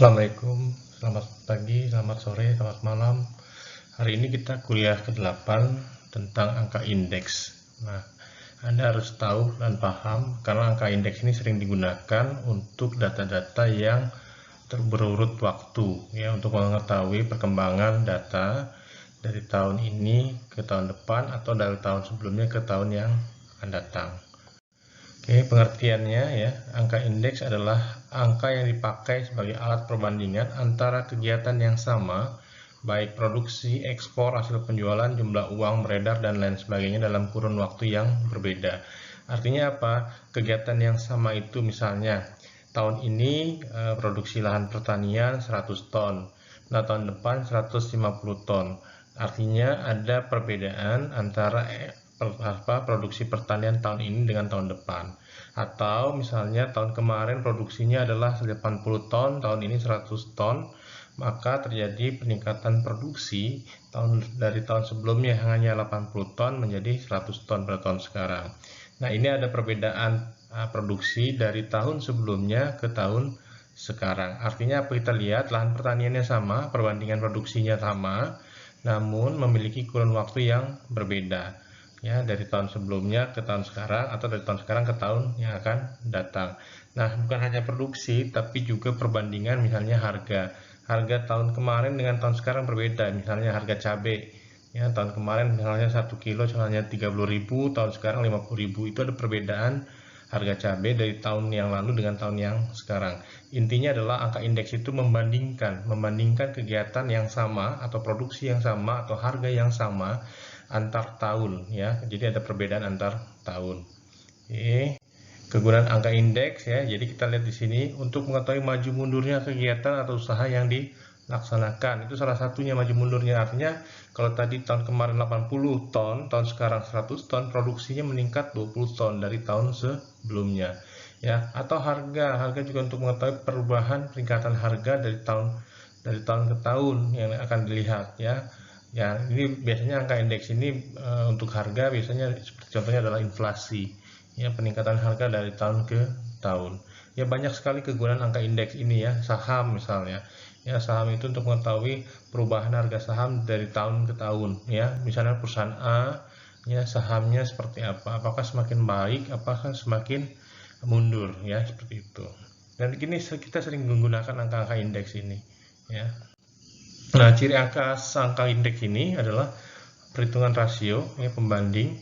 Assalamualaikum, selamat pagi, selamat sore, selamat malam. Hari ini kita kuliah ke-8 tentang angka indeks. Nah, Anda harus tahu dan paham karena angka indeks ini sering digunakan untuk data-data yang berurut waktu, ya, untuk mengetahui perkembangan data dari tahun ini ke tahun depan atau dari tahun sebelumnya ke tahun yang akan datang. Oke, pengertiannya ya, angka indeks adalah angka yang dipakai sebagai alat perbandingan antara kegiatan yang sama, baik produksi, ekspor, hasil penjualan, jumlah uang beredar, dan lain sebagainya dalam kurun waktu yang berbeda. Artinya apa? Kegiatan yang sama itu misalnya, tahun ini produksi lahan pertanian 100 ton, nah tahun depan 150 ton. Artinya ada perbedaan antara produksi pertanian tahun ini dengan tahun depan. Atau misalnya tahun kemarin produksinya adalah 80 ton, tahun ini 100 ton, maka terjadi peningkatan produksi dari tahun sebelumnya yang hanya 80 ton menjadi 100 ton pada tahun sekarang. Nah, ini ada perbedaan produksi dari tahun sebelumnya ke tahun sekarang. Artinya apa, kita lihat lahan pertaniannya sama, perbandingan produksinya sama, namun memiliki kurun waktu yang berbeda. Ya, dari tahun sebelumnya ke tahun sekarang atau dari tahun sekarang ke tahun yang akan datang. Nah, bukan hanya produksi tapi juga perbandingan, misalnya harga tahun kemarin dengan tahun sekarang berbeda. Misalnya harga cabai, ya, tahun kemarin misalnya 1 kilo hanya 30.000, tahun sekarang 50.000. Itu ada perbedaan harga cabai dari tahun yang lalu dengan tahun yang sekarang. Intinya adalah angka indeks itu membandingkan kegiatan yang sama atau produksi yang sama atau harga yang sama antar tahun, ya. Jadi ada perbedaan antar tahun. Oke. Kegunaan angka indeks, ya. Jadi kita lihat di sini untuk mengetahui maju mundurnya kegiatan atau usaha yang dilaksanakan. Itu salah satunya maju mundurnya. Artinya kalau tadi tahun kemarin 80 ton, tahun sekarang 100 ton, produksinya meningkat 20 ton dari tahun sebelumnya. Ya, atau harga juga untuk mengetahui perubahan peningkatan harga dari tahun ke tahun yang akan dilihat, ya. Ya, ini biasanya angka indeks ini untuk harga biasanya seperti contohnya adalah inflasi, ya, peningkatan harga dari tahun ke tahun. Ya, banyak sekali kegunaan angka indeks ini, ya. Saham misalnya, ya, saham itu untuk mengetahui perubahan harga saham dari tahun ke tahun, ya. Misalnya perusahaan A, ya, sahamnya seperti apa, apakah semakin baik, apakah semakin mundur, ya, seperti itu. Dan kini kita sering menggunakan angka-angka indeks ini, ya. Nah, ciri angka indeks ini adalah perhitungan rasio, ya, pembanding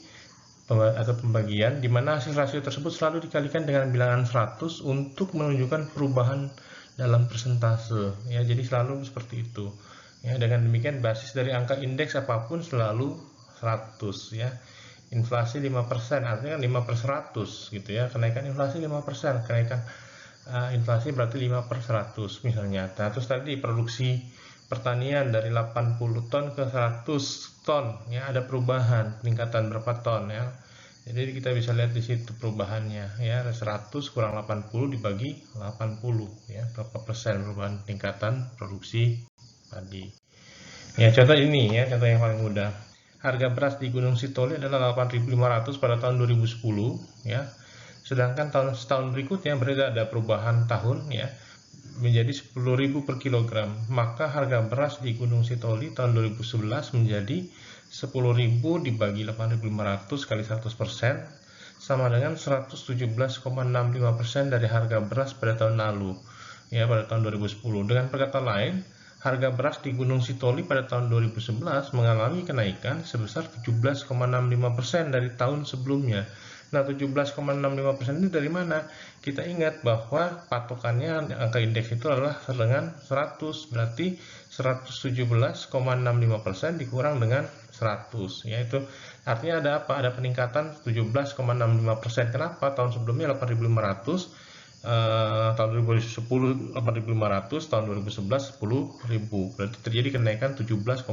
atau pembagian, di mana hasil rasio tersebut selalu dikalikan dengan bilangan 100 untuk menunjukkan perubahan dalam persentase, ya. Jadi selalu seperti itu, ya. Dengan demikian basis dari angka indeks apapun selalu 100, ya. Inflasi 5%, artinya 5 per 100 gitu, ya. Kenaikan inflasi 5%, kenaikan inflasi berarti 5 per 100 misalnya. Nah, terus tadi produksi pertanian dari 80 ton ke 100 ton, ya, ada perubahan, peningkatan berapa ton, ya. Jadi kita bisa lihat di situ perubahannya, ya. 100 kurang 80 dibagi 80, ya, berapa persen perubahan peningkatan produksi tadi. Ya, contoh ini, ya, contoh yang paling mudah. Harga beras di Gunung Sitoli adalah 8.500 pada tahun 2010, ya. Sedangkan setahun berikutnya berarti ada perubahan tahun, ya, menjadi 10.000 per kilogram. Maka harga beras di Gunung Sitoli tahun 2011 menjadi 10.000 dibagi 8.500 kali 100% sama dengan 117,65% dari harga beras pada tahun lalu, ya, pada tahun 2010. Dengan perkataan lain, harga beras di Gunung Sitoli pada tahun 2011 mengalami kenaikan sebesar 17,65% dari tahun sebelumnya. Nah, 17,65% itu dari mana? Kita ingat bahwa patokannya angka indeks itu adalah dengan 100, berarti 117,65% dikurang dengan 100, yaitu artinya ada apa? Ada peningkatan 17,65%. Kenapa? Tahun sebelumnya 8.500, tahun 2010 8.500, tahun 2011 10.000. Berarti terjadi kenaikan 17,65%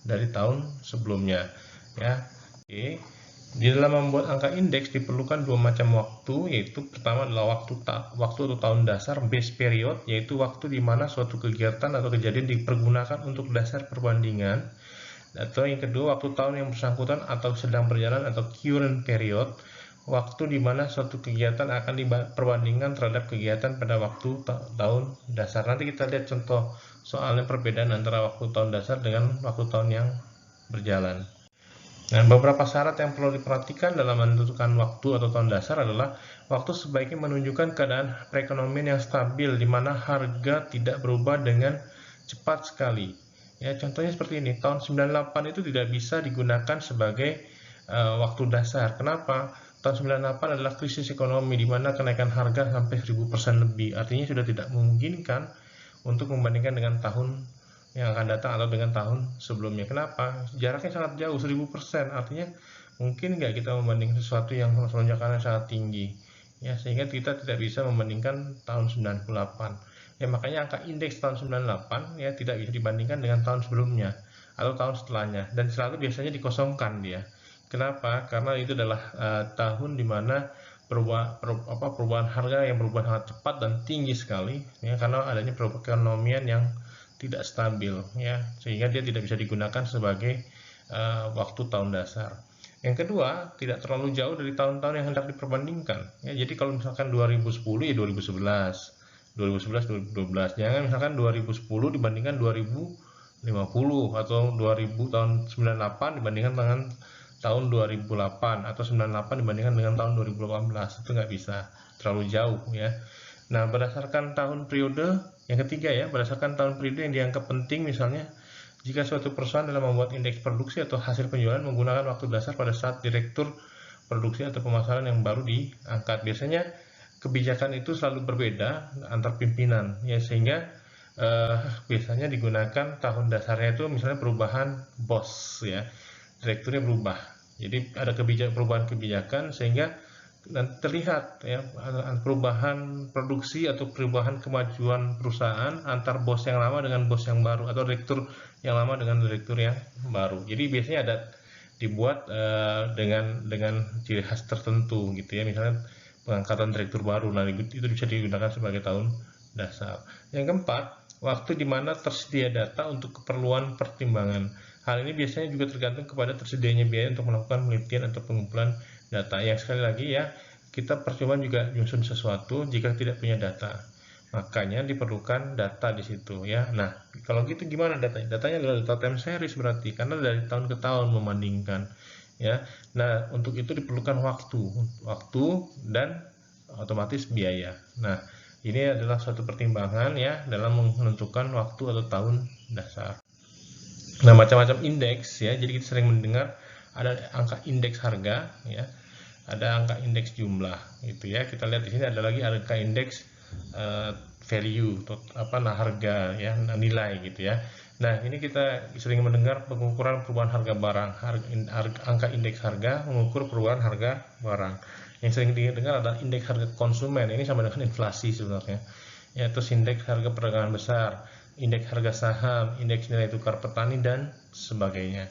dari tahun sebelumnya, ya. Oke. Di dalam membuat angka indeks diperlukan dua macam waktu, yaitu pertama adalah waktu atau tahun dasar, base period, yaitu waktu di mana suatu kegiatan atau kejadian dipergunakan untuk dasar perbandingan. Atau yang kedua, waktu tahun yang bersangkutan atau sedang berjalan atau current period, waktu di mana suatu kegiatan akan diperbandingkan terhadap kegiatan pada waktu tahun dasar. Nanti kita lihat contoh soalnya perbedaan antara waktu tahun dasar dengan waktu tahun yang berjalan. Nah, beberapa syarat yang perlu diperhatikan dalam menentukan waktu atau tahun dasar adalah waktu sebaiknya menunjukkan keadaan perekonomian yang stabil di mana harga tidak berubah dengan cepat sekali. Ya, contohnya seperti ini, tahun 98 itu tidak bisa digunakan sebagai waktu dasar. Kenapa? Tahun 98 adalah krisis ekonomi di mana kenaikan harga sampai 1000% lebih. Artinya sudah tidak memungkinkan untuk membandingkan dengan tahun yang akan datang atau dengan tahun sebelumnya. Kenapa? Jaraknya sangat jauh, 1000%. Artinya mungkin nggak kita membandingkan sesuatu yang lonjakannya sangat tinggi. Ya, sehingga kita tidak bisa membandingkan tahun 98. Ya, makanya angka indeks tahun 98 ya tidak bisa dibandingkan dengan tahun sebelumnya atau tahun setelahnya, dan selalu biasanya dikosongkan dia. Kenapa? Karena itu adalah tahun di mana perubahan harga yang berubah sangat cepat dan tinggi sekali, ya, karena adanya perekonomian yang tidak stabil, ya, sehingga dia tidak bisa digunakan sebagai waktu tahun dasar. Yang kedua, tidak terlalu jauh dari tahun-tahun yang hendak diperbandingkan. Ya, jadi kalau misalkan 2010 ya 2011, 2011 2012. Jangan misalkan 2010 dibandingkan 2050 atau 2000 tahun 98 dibandingkan dengan tahun 2008 atau 98 dibandingkan dengan tahun 2018. Itu nggak bisa, terlalu jauh ya. Nah, berdasarkan tahun periode yang ketiga ya, berdasarkan tahun periode yang dianggap penting, misalnya jika suatu perusahaan dalam membuat indeks produksi atau hasil penjualan menggunakan waktu dasar pada saat direktur produksi atau pemasaran yang baru diangkat. Biasanya kebijakan itu selalu berbeda antar pimpinan ya, sehingga biasanya digunakan tahun dasarnya itu misalnya perubahan bos ya, direkturnya berubah. Jadi ada perubahan kebijakan sehingga terlihat ya perubahan produksi atau perubahan kemajuan perusahaan antar bos yang lama dengan bos yang baru atau direktur yang lama dengan direktur yang baru. Jadi biasanya ada dibuat dengan ciri khas tertentu gitu ya, misalnya pengangkatan direktur baru. Nah, itu bisa digunakan sebagai tahun dasar. Yang keempat, waktu di mana tersedia data untuk keperluan pertimbangan. Hal ini biasanya juga tergantung kepada tersedianya biaya untuk melakukan penelitian atau pengumpulan data. Yang sekali lagi ya, kita percuma juga menyusun sesuatu jika tidak punya data. Makanya diperlukan data di situ ya. Nah, kalau gitu gimana datanya? Datanya adalah data time series berarti, karena dari tahun ke tahun membandingkan ya. Nah, untuk itu diperlukan waktu dan otomatis biaya. Nah, ini adalah suatu pertimbangan ya dalam menentukan waktu atau tahun dasar. Nah, macam-macam indeks ya. Jadi kita sering mendengar ada angka indeks harga ya, ada angka indeks jumlah gitu ya. Kita lihat di sini ada lagi angka indeks value harga ya, nilai gitu ya. Nah, ini kita sering mendengar pengukuran perubahan harga barang, angka indeks harga mengukur perubahan harga barang. Yang sering didengar adalah indeks harga konsumen. Ini sama dengan inflasi sebenarnya. Ya, terus indeks harga perdagangan besar, indeks harga saham, indeks nilai tukar petani dan sebagainya.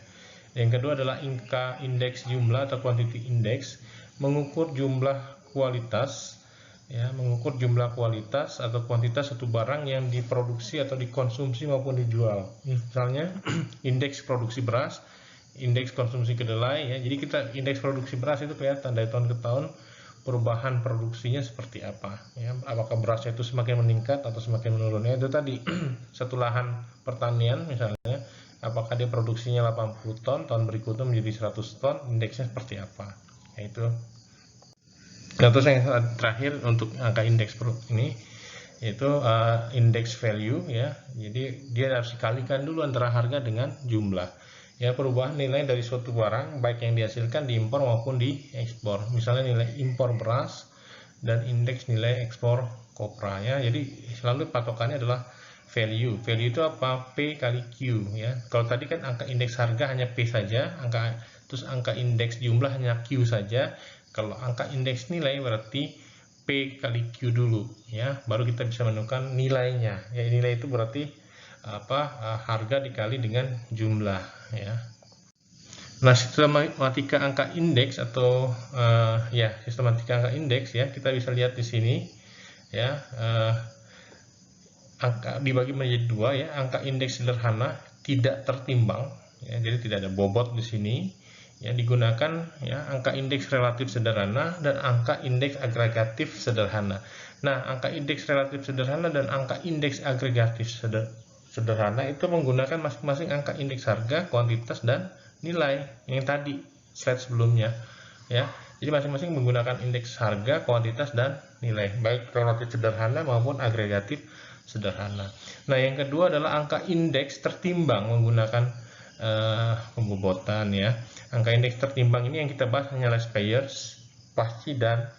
Yang kedua adalah angka indeks jumlah atau quantity index, mengukur jumlah kualitas ya, mengukur jumlah kualitas atau kuantitas satu barang yang diproduksi atau dikonsumsi maupun dijual. Misalnya indeks produksi beras, indeks konsumsi kedelai ya. Jadi kita indeks produksi beras itu kelihatan dari tahun ke tahun perubahan produksinya seperti apa ya, apakah berasnya itu semakin meningkat atau semakin menurun ya. Itu tadi satu lahan pertanian misalnya, apakah dia produksinya 80 ton, tahun berikutnya menjadi 100 ton, indeksnya seperti apa ya, itu. Nah, terus yang terakhir untuk angka indeks ini yaitu indeks value ya. Jadi dia harus dikalikan dulu antara harga dengan jumlah ya, perubahan nilai dari suatu barang baik yang dihasilkan diimpor maupun diekspor. Misalnya nilai impor beras dan indeks nilai ekspor kopra ya. Jadi selalu patokannya adalah value. Value itu apa? P kali Q ya. Kalau tadi kan angka indeks harga hanya P saja, terus angka indeks jumlah hanya Q saja. Kalau angka indeks nilai berarti P kali Q dulu ya, baru kita bisa menemukan nilainya ya. Nilai itu berarti harga dikali dengan jumlah ya. Nah, sistematika angka indeks atau sistematika angka indeks ya, kita bisa lihat di sini ya, angka dibagi menjadi dua ya. Angka indeks sederhana tidak tertimbang ya, jadi tidak ada bobot di sini ya digunakan ya angka indeks relatif sederhana dan angka indeks agregatif sederhana. Nah, angka indeks relatif sederhana dan angka indeks agregatif sederhana itu menggunakan masing-masing angka indeks harga, kuantitas, dan nilai yang tadi slide sebelumnya ya. Jadi masing-masing menggunakan indeks harga, kuantitas, dan nilai, baik relatif sederhana maupun agregatif sederhana. Nah, yang kedua adalah angka indeks tertimbang menggunakan pembobotan ya. Angka indeks tertimbang ini yang kita bahas hanyalah Spears, Paci, dan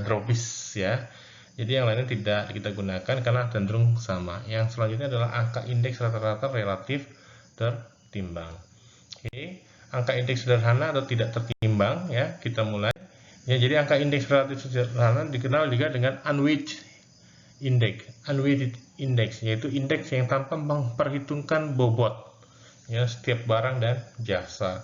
Drobis ya. Jadi yang lainnya tidak kita gunakan karena cenderung sama. Yang selanjutnya adalah angka indeks rata-rata relatif tertimbang. Oke, angka indeks sederhana atau tidak tertimbang ya, kita mulai. Ya, jadi angka indeks relatif sederhana dikenal juga dengan unweighted index, yaitu indeks yang tanpa memperhitungkan bobot ya setiap barang dan jasa.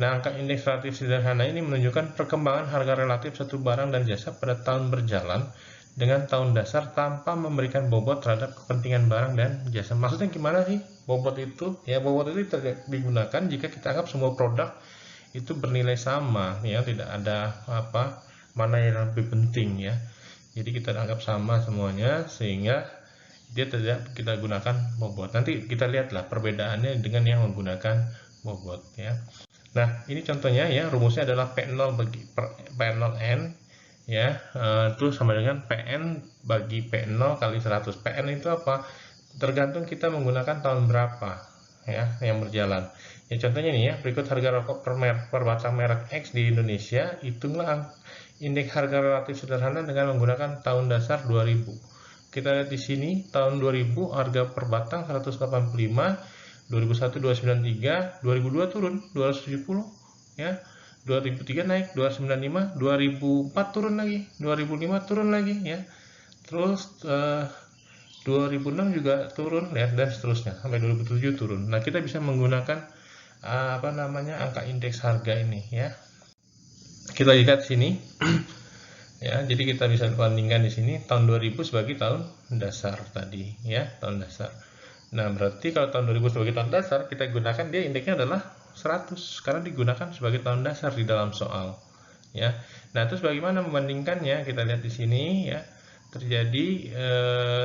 Nah, angka indeks relatif sederhana ini menunjukkan perkembangan harga relatif satu barang dan jasa pada tahun berjalan dengan tahun dasar tanpa memberikan bobot terhadap kepentingan barang dan jasa. Maksudnya gimana sih bobot itu? Ya, bobot itu digunakan jika kita anggap semua produk itu bernilai sama ya, tidak ada mana yang lebih penting ya. Jadi kita anggap sama semuanya sehingga dia tidak kita gunakan bobot. Nanti kita lihatlah perbedaannya dengan yang menggunakan bobot ya. Nah, ini contohnya ya, rumusnya adalah P0 bagi P0N ya, terus sama dengan PN bagi P0 kali 100. PN itu apa? Tergantung kita menggunakan tahun berapa ya yang berjalan. Ya, contohnya nih ya, berikut harga rokok per batang merek X di Indonesia. Hitunglah indeks harga relatif sederhana dengan menggunakan tahun dasar 2000. Kita lihat di sini tahun 2000 harga per batang 185, 2001 293, 2002 turun 270 ya. 2003 naik 295, 2004 turun lagi, 2005 turun lagi ya. Terus 2006 juga turun ya, dan seterusnya sampai 2007 turun. Nah, kita bisa menggunakan angka indeks harga ini ya. Kita lihat sini ya, jadi kita bisa bandingkan di sini tahun 2000 sebagai tahun dasar tadi ya, tahun dasar. Nah, berarti kalau tahun 2000 sebagai tahun dasar, kita gunakan dia indeksnya adalah 100 karena digunakan sebagai tahun dasar di dalam soal ya. Nah, terus bagaimana membandingkannya? Kita lihat di sini ya, terjadi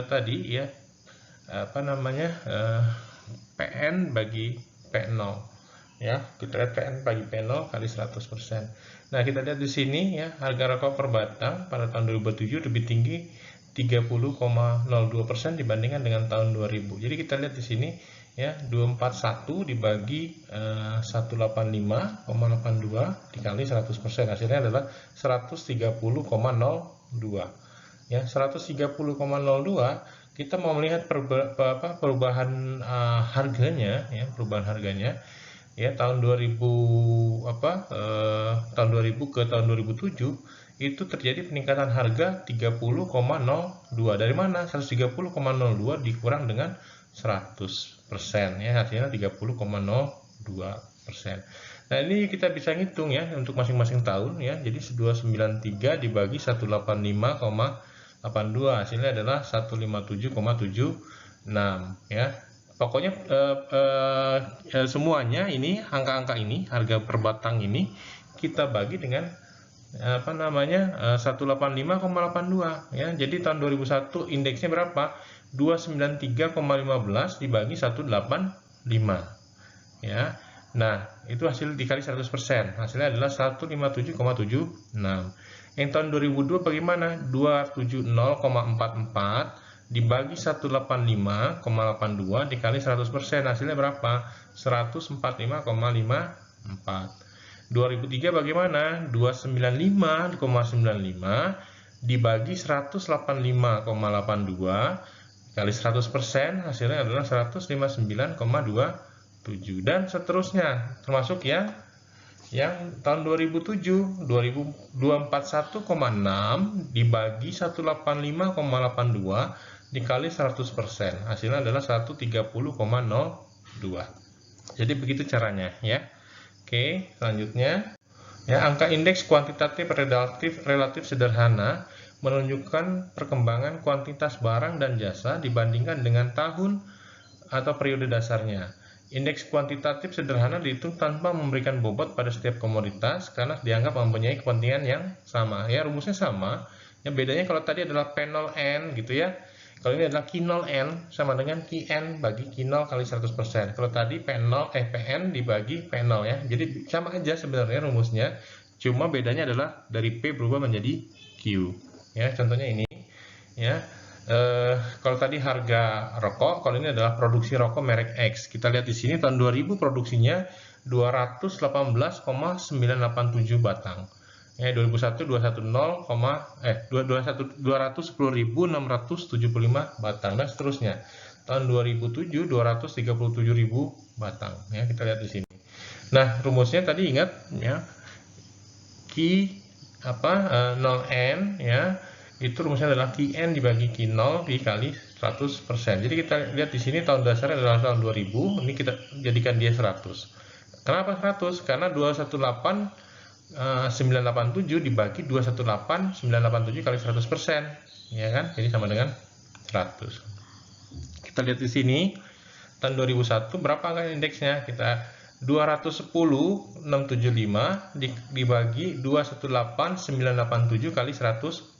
tadi ya PN bagi P0 ya. Kita lihat PN bagi P0 kali 100%. Nah, kita lihat di sini ya, harga rokok per batang pada tahun 2007 lebih tinggi 30,02% dibandingkan dengan tahun 2000. Jadi kita lihat di sini ya, 241 dibagi 185,82 dikali 100%, hasilnya adalah 130,02 ya. 130,02 kita mau melihat perubahan harganya ya, ya tahun 2000 tahun 2000 ke tahun 2007 itu terjadi peningkatan harga 30,02. Dari mana? 130,02 dikurang dengan 100% ya, hasilnya 30,02%. Nah, ini kita bisa ngitung ya untuk masing-masing tahun ya. Jadi 293 dibagi 185,82 hasilnya adalah 157,76 ya. Pokoknya semuanya ini angka-angka ini, harga per batang ini kita bagi dengan 185,82 ya. Jadi tahun 2001 indeksnya berapa? 293,15 dibagi 185 ya. Nah, itu hasil dikali 100%, hasilnya adalah 157,76. Yang tahun 2002 bagaimana? 270,44 dibagi 185,82 dikali 100%, hasilnya berapa? 145,54. 2003 bagaimana? 295,95 dibagi 185,82 kali 100%, hasilnya adalah 159,27 dan seterusnya, termasuk yang tahun 2007, 241,6 dibagi 185,82 dikali 100%, hasilnya adalah 130,02. Jadi begitu caranya ya. Oke, selanjutnya ya, angka indeks kuantitatif relatif sederhana menunjukkan perkembangan kuantitas barang dan jasa dibandingkan dengan tahun atau periode dasarnya. Indeks kuantitatif sederhana dihitung tanpa memberikan bobot pada setiap komoditas karena dianggap mempunyai kepentingan yang sama. Ya, rumusnya sama. Ya, bedanya kalau tadi adalah P0N gitu ya. Kalau ini adalah Q0N sama dengan Qn bagi Q0 kali 100%. Kalau tadi Pn dibagi P0 ya. Jadi sama aja sebenarnya rumusnya. Cuma bedanya adalah dari P berubah menjadi Q. Ya, contohnya ini ya. Kalau tadi harga rokok, kalau ini adalah produksi rokok merek X. Kita lihat di sini tahun 2000 produksinya 218,987 batang. Ya, 2001 210.675 batang dan seterusnya. Tahun 2007 237.000 batang. Ya, kita lihat di sini. Nah, rumusnya tadi ingat ya. Q 0N ya. Itu rumusnya adalah Qn dibagi Q0 dikali 100%. Jadi kita lihat di sini tahun dasarnya adalah tahun 2000, ini kita jadikan dia 100. Kenapa 100? Karena 218,987 dibagi 218,987 kali 100%, ya kan? Jadi sama dengan 100. Kita lihat di sini tahun 2001 berapa angka indeksnya? Kita 210,675 dibagi 218,987 kali 100%.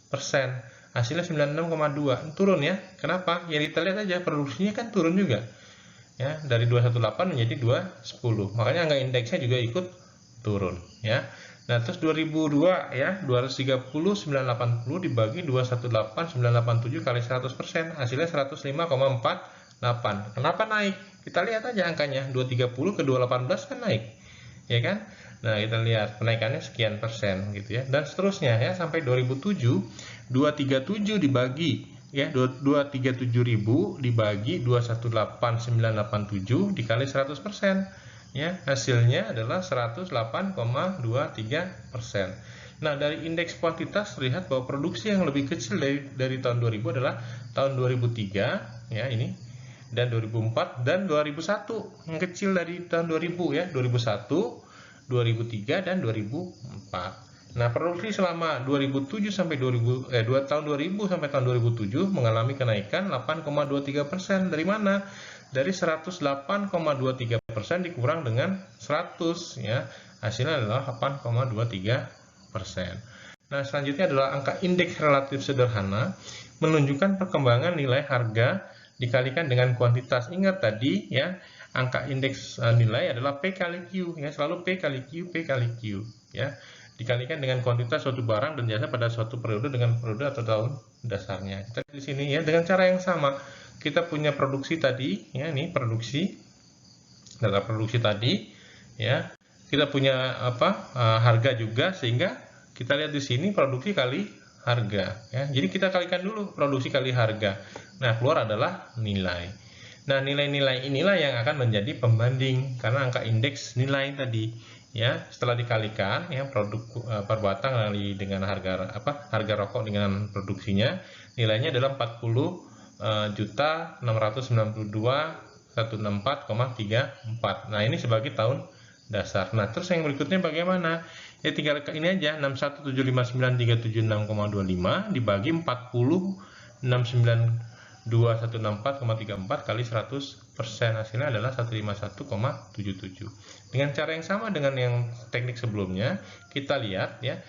Hasilnya 96,2, turun ya. Kenapa? Ya kita lihat aja produksinya kan turun juga ya, dari 218 menjadi 210, makanya angka indeksnya juga ikut turun ya. Nah terus 2002 ya, 230,980 dibagi 218,987 kali 100%, hasilnya 105,48. Kenapa naik? Kita lihat aja angkanya, 230 ke 218 kan naik ya kan. Nah, kita lihat kenaikannya sekian persen gitu ya. Dan seterusnya ya sampai 2007, 237 dibagi ya 237.000 dibagi 218,987 dikali 100% ya. Hasilnya adalah 108,23%. Nah, dari indeks kuantitas terlihat bahwa produksi yang lebih kecil dari tahun 2000 adalah tahun 2003 ya ini, dan 2004 dan 2001. Yang kecil dari tahun 2000 ya, 2001, 2003 dan 2004. Nah, produksi selama 2007 sampai tahun 2000 sampai tahun 2007 mengalami kenaikan 8,23%. Dari mana? Dari 108,23% dikurang dengan 100 ya. Hasilnya adalah 8,23%. Nah, selanjutnya adalah angka indeks relatif sederhana menunjukkan perkembangan nilai harga dikalikan dengan kuantitas. Ingat tadi ya, angka indeks nilai adalah P kali Q ya, selalu P kali Q ya, dikalikan dengan kuantitas suatu barang dan jasa pada suatu periode dengan periode atau tahun dasarnya. Kita di sini ya dengan cara yang sama. Kita punya produksi tadi ya, ini produksi, data produksi tadi ya. Kita punya harga juga, sehingga kita lihat di sini produksi kali harga ya. Jadi kita kalikan dulu produksi kali harga. Nah, keluar adalah nilai. Nah, nilai-nilai inilah yang akan menjadi pembanding karena angka indeks nilai tadi ya. Setelah dikalikan ya produk per batang dengan harga rokok dengan produksinya, nilainya adalah 40.692.164,34. Nah, ini sebagai tahun dasar. Nah, terus yang berikutnya bagaimana? Ya tinggal ini aja, 61.759.376,25 dibagi 40.692.164,34 kali 100%, hasilnya adalah 151,77. Dengan cara yang sama dengan yang teknik sebelumnya, kita lihat ya,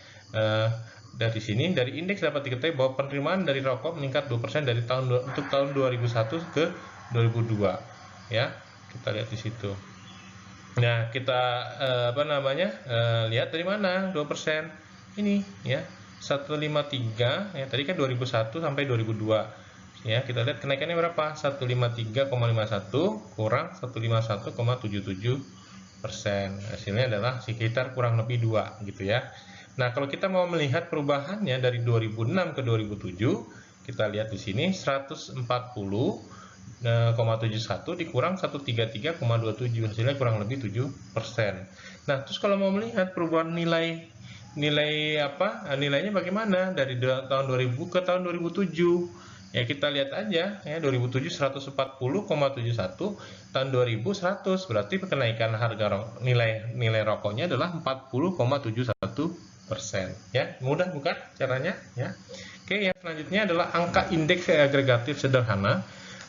dari sini dari indeks dapat diketahui bahwa penerimaan dari rokok meningkat 2% dari untuk tahun 2001 ke 2002 ya. Kita lihat di situ. Nah, kita lihat dari mana 2% ini ya, 153 ya, tadi kan 2001 sampai 2002 ya. Kita lihat kenaikannya berapa? 153,51 kurang 151,77%. Hasilnya adalah sekitar kurang lebih 2 gitu ya. Nah, kalau kita mau melihat perubahannya dari 2006 ke 2007, kita lihat di sini 140,71 dikurang 133,27, hasilnya kurang lebih 7%. Nah, terus kalau mau melihat perubahan nilainya bagaimana dari tahun 2000 ke tahun 2007 ya, kita lihat aja ya, 2007 140,71, tahun 2000 100, berarti kenaikan harga nilai rokoknya adalah 40,71% ya. Mudah bukan caranya ya. Oke, yang selanjutnya adalah angka indeks agregatif sederhana.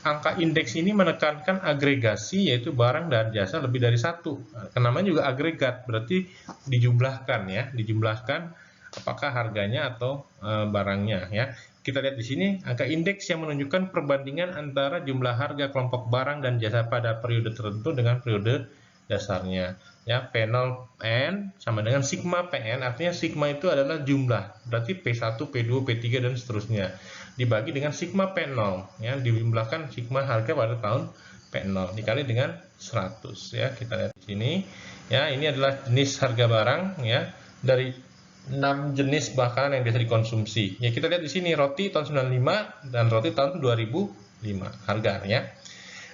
angka indeks ini menekankan agregasi, yaitu barang dan jasa lebih dari satu. Namanya juga agregat, berarti dijumlahkan ya, dijumlahkan apakah harganya atau barangnya ya. Kita lihat di sini angka indeks yang menunjukkan perbandingan antara jumlah harga kelompok barang dan jasa pada periode tertentu dengan periode dasarnya. Ya, P0 N sama dengan sigma PN, artinya sigma itu adalah jumlah, berarti P1, P2, P3 dan seterusnya. Dibagi dengan sigma P0, ya, dijumlahkan sigma harga pada tahun P0 dikali dengan 100 ya. Kita lihat di sini ya, ini adalah jenis harga barang ya dari 6 jenis makanan yang biasa dikonsumsi. Ya, kita lihat di sini roti tahun 95 dan roti tahun 2005 harganya.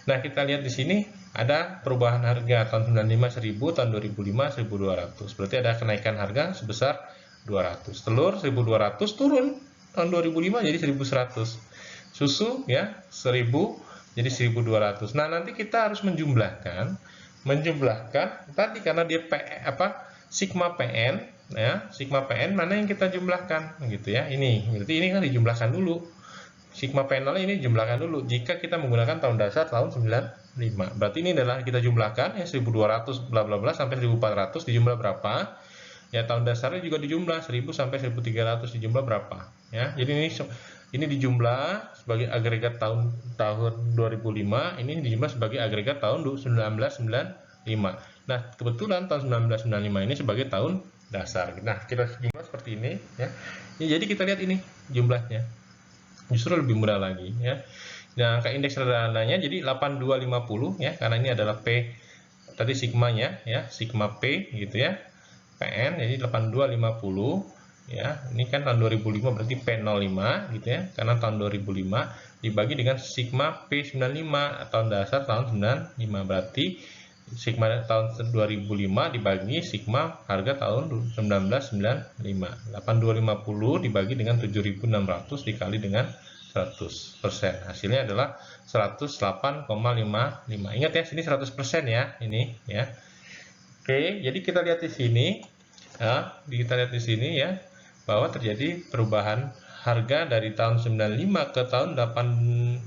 Nah, kita lihat di sini ada perubahan harga tahun 95 1000, tahun 2005 1200. Berarti ada kenaikan harga sebesar 200. Telur 1200 turun tahun 2005 jadi 1100. Susu ya 1000 jadi 1200. Nah, nanti kita harus menjumlahkan tadi karena dia sigma PN ya, sigma PN mana yang kita jumlahkan gitu ya. Ini berarti ini kan dijumlahkan dulu. Sigma PN ini jumlahkan dulu jika kita menggunakan tahun dasar tahun 95. Berarti ini adalah kita jumlahkan ya 1200 bla bla bla sampai 1400 dijumlah berapa? Ya, tahun dasarnya juga dijumlah 1000 sampai 1300 dijumlah berapa? Ya. Jadi ini dijumlah sebagai agregat tahun 2005, ini dijumlah sebagai agregat tahun 1995. Nah, kebetulan tahun 1995 ini sebagai tahun dasar. Nah, kita jumlah seperti ini ya. Jadi kita lihat ini jumlahnya. Justru lebih mudah lagi ya. Nah, angka indeks sederhananya jadi 8250 ya, karena ini adalah P tadi sigmanya ya, sigma P gitu ya. PN jadi 8250 ya. Ini kan tahun 2005 berarti P05 gitu ya, karena tahun 2005 dibagi dengan sigma P95 tahun dasar tahun 95, berarti sigma tahun 2005 dibagi sigma harga tahun 1995. 8250 dibagi dengan 7600 dikali dengan 100%. Hasilnya adalah 108,55. Ingat ya, sini 100% ya, ini ya. Oke, jadi kita lihat di sini ya, ya bahwa terjadi perubahan harga dari tahun 95 ke tahun 2005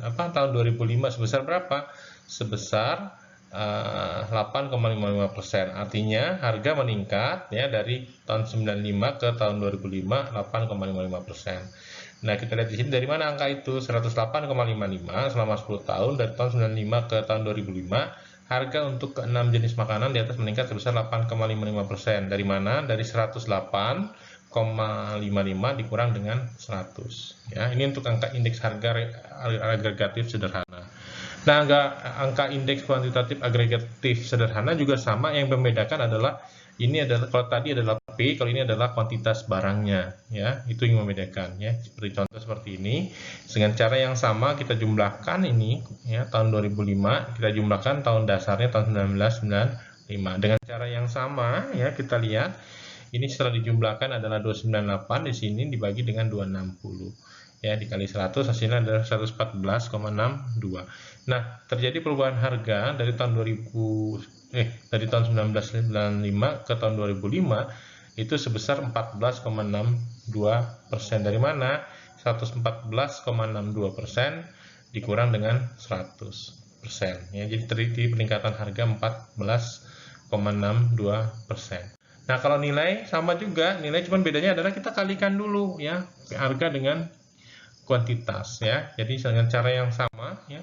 sebesar berapa? Sebesar 8,55%. Artinya harga meningkat ya dari tahun 95 ke tahun 2005 8,55%. Nah, kita lihat di sini dari mana angka itu? 108,55 selama 10 tahun dari tahun 95 ke tahun 2005. Harga untuk ke-6 jenis makanan di atas meningkat sebesar 8,55%. Dari mana? Dari 108,55 dikurang dengan 100. Ya, ini untuk angka indeks harga agregatif sederhana. Nah, angka indeks kuantitatif agregatif sederhana juga sama, yang membedakan adalah ini adalah, kalau tadi adalah P, kalau ini adalah kuantitas barangnya ya, itu yang membedakan ya. Seperti contoh seperti ini, dengan cara yang sama kita jumlahkan ini ya, tahun 2005 kita jumlahkan tahun dasarnya tahun 1995 dengan cara yang sama ya. Kita lihat ini setelah dijumlahkan adalah 298, di sini dibagi dengan 260 ya, dikali 100 hasilnya adalah 114,62. Nah, terjadi perubahan harga dari tahun 1995 ke tahun 2005 itu sebesar 14,62%. Dari mana? 114,62% dikurang dengan 100% ya. Jadi terjadi peningkatan harga 14,62%. Nah, kalau nilai sama juga, nilai cuman bedanya adalah kita kalikan dulu ya harga dengan kuantitas ya. Jadi dengan cara yang sama ya,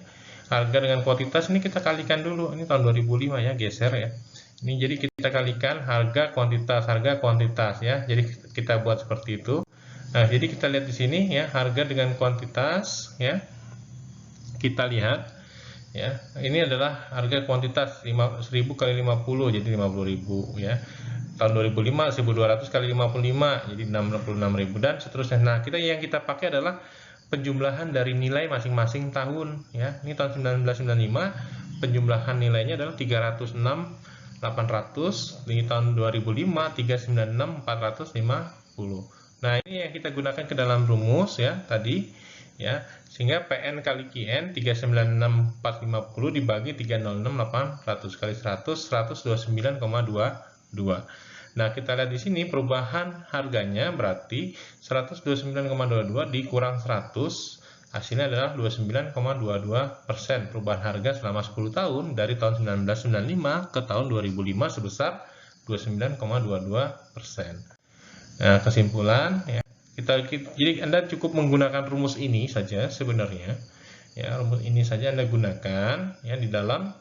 harga dengan kuantitas ini kita kalikan dulu. Ini tahun 2005 ya, geser ya. Ini jadi kita kalikan harga kuantitas ya. Jadi kita buat seperti itu. Nah, jadi kita lihat di sini ya, harga dengan kuantitas ya. Kita lihat ya. Ini adalah harga kuantitas 1000 kali 50 jadi 50.000 ya. Tahun 2005 1200 kali 55 jadi 66.000 dan seterusnya. Nah, yang kita pakai adalah penjumlahan dari nilai masing-masing tahun ya. Ini tahun 1995 penjumlahan nilainya adalah 306.800, di tahun 2005 396.450. Nah, ini yang kita gunakan ke dalam rumus ya tadi ya, sehingga PN kali QN 396.450 dibagi 306.800 kali 100 129,22. Nah, kita lihat di sini perubahan harganya berarti 129,22 dikurang 100 Hasilnya adalah 29,22%. Perubahan harga selama 10 tahun dari tahun 1995 ke tahun 2005 sebesar 29,22%. Nah, kesimpulan ya, jadi Anda cukup menggunakan rumus ini saja sebenarnya. Ya, rumus ini saja Anda gunakan ya di dalam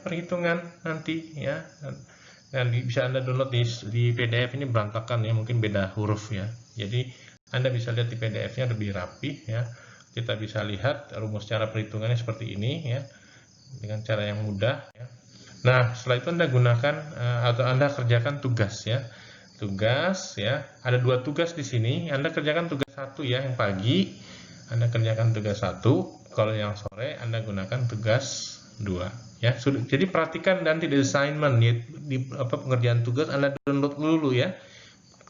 perhitungan nanti ya. Dan bisa Anda download di PDF, ini berantakan ya, mungkin beda huruf ya. Jadi Anda bisa lihat di PDF-nya lebih rapi ya. Kita bisa lihat rumus cara perhitungannya seperti ini ya, dengan cara yang mudah ya. Nah, setelah itu Anda gunakan atau Anda kerjakan tugas ya. Tugas ya, ada 2 tugas di sini. Anda kerjakan tugas 1 ya, yang pagi Anda kerjakan tugas 1, kalau yang sore Anda gunakan tugas 2 ya. Jadi perhatikan nanti di assignment ya, di pengerjaan tugas Anda download dulu ya,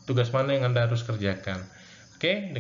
tugas mana yang Anda harus kerjakan. Oke.